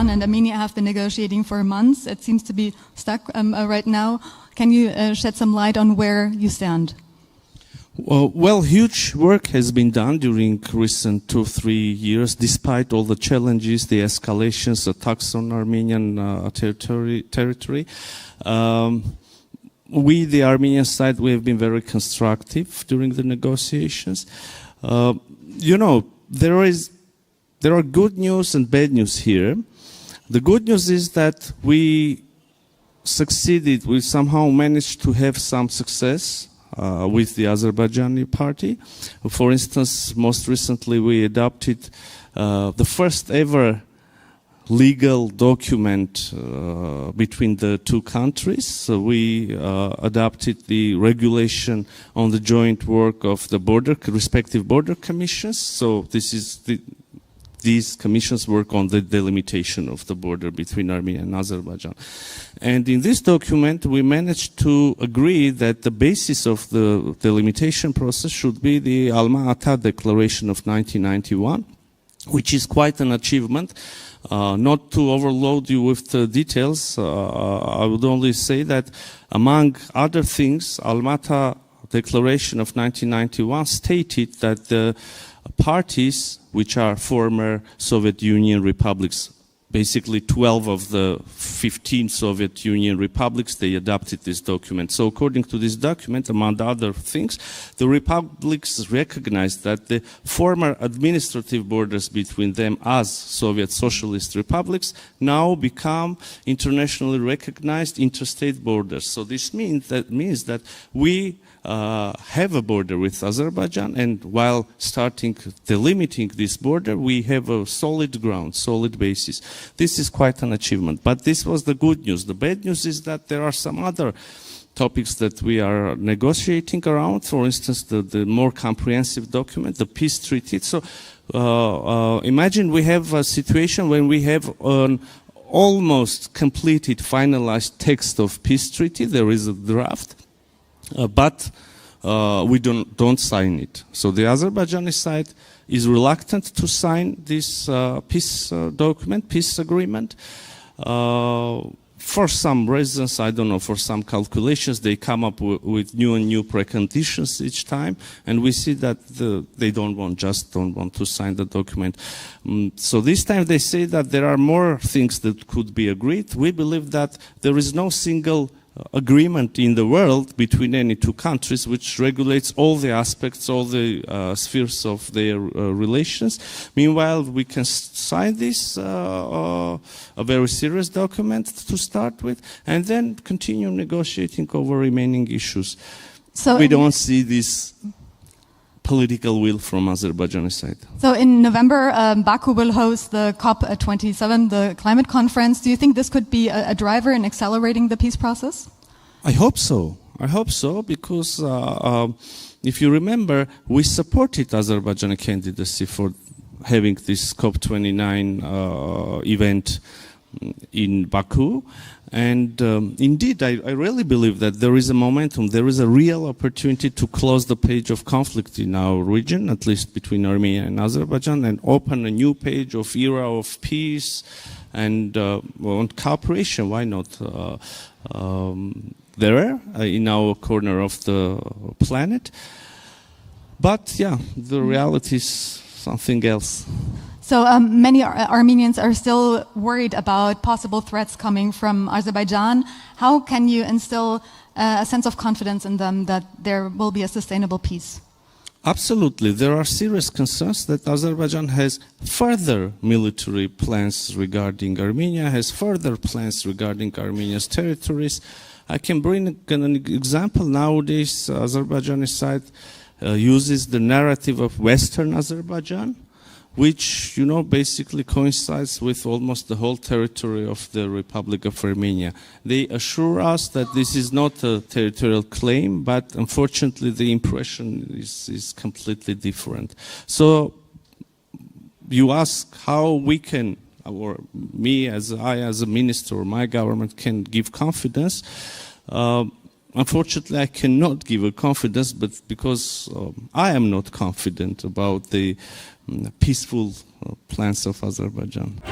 Azerbaijan and Armenia have been negotiating for months. It seems to be stuck right now. Can you shed some light on where you stand? Well, huge work has been done during recent 2-3 years, despite all the challenges, the escalations, attacks on Armenian territory. We, the Armenian side, we have been very constructive during the negotiations. There are good news and bad news here. The good news is that we succeeded, we somehow managed to have some success with the Azerbaijani party. For instance, most recently we adopted the first ever legal document between the two countries. So we adopted the regulation on the joint work of the respective border commissions. So these commissions work on the delimitation of the border between Armenia and Azerbaijan. And in this document, we managed to agree that the basis of the delimitation process should be the Alma-Ata Declaration of 1991, which is quite an achievement. Not to overload you with the details, I would only say that among other things, Alma-Ata Declaration of 1991 stated that the parties, which are former Soviet Union republics, basically 12 of the 15 Soviet Union republics, they adopted this document. So according to this document, among other things, the republics recognized that the former administrative borders between them as Soviet Socialist republics now become internationally recognized interstate borders. So this means that we have a border with Azerbaijan, and while starting delimiting this border, we have a solid ground, solid basis. This is quite an achievement. But this was the good news. The bad news is that there are some other topics that we are negotiating around. For instance, the more comprehensive document, the peace treaty. So imagine we have a situation when we have an almost completed, finalized text of peace treaty. There is a draft. But we don't sign it. So the Azerbaijani side is reluctant to sign this peace document, peace agreement. For some reasons, I don't know, for some calculations, they come up with new and new preconditions each time, and we see that they don't want to sign the document. So this time they say that there are more things that could be agreed. We believe that there is no single agreement in the world between any two countries which regulates all the aspects, all the spheres of their relations. Meanwhile, we can sign this, a very serious document to start with, and then continue negotiating over remaining issues. So we don't see this political will from Azerbaijani side. So in November, Baku will host the COP27, the climate conference. Do you think this could be a driver in accelerating the peace process? I hope so. I hope so, because if you remember, we supported Azerbaijani candidacy for having this COP29 event in Baku. And indeed, I really believe that there is a momentum, there is a real opportunity to close the page of conflict in our region, at least between Armenia and Azerbaijan, and open a new page of era of peace and cooperation. Why not? There, in our corner of the planet. But yeah, the reality is something else. So many Armenians are still worried about possible threats coming from Azerbaijan. How can you instill a sense of confidence in them that there will be a sustainable peace? Absolutely. There are serious concerns that Azerbaijan has further military plans regarding Armenia, has further plans regarding Armenia's territories. I can bring an example. Nowadays, Azerbaijani side uses the narrative of Western Azerbaijan, which, basically coincides with almost the whole territory of the Republic of Armenia. They assure us that this is not a territorial claim, but unfortunately the impression is completely different. So you ask how we can, or me as a minister or my government can give confidence. Unfortunately, I cannot give a confidence, but because I am not confident about the peaceful plans of Azerbaijan.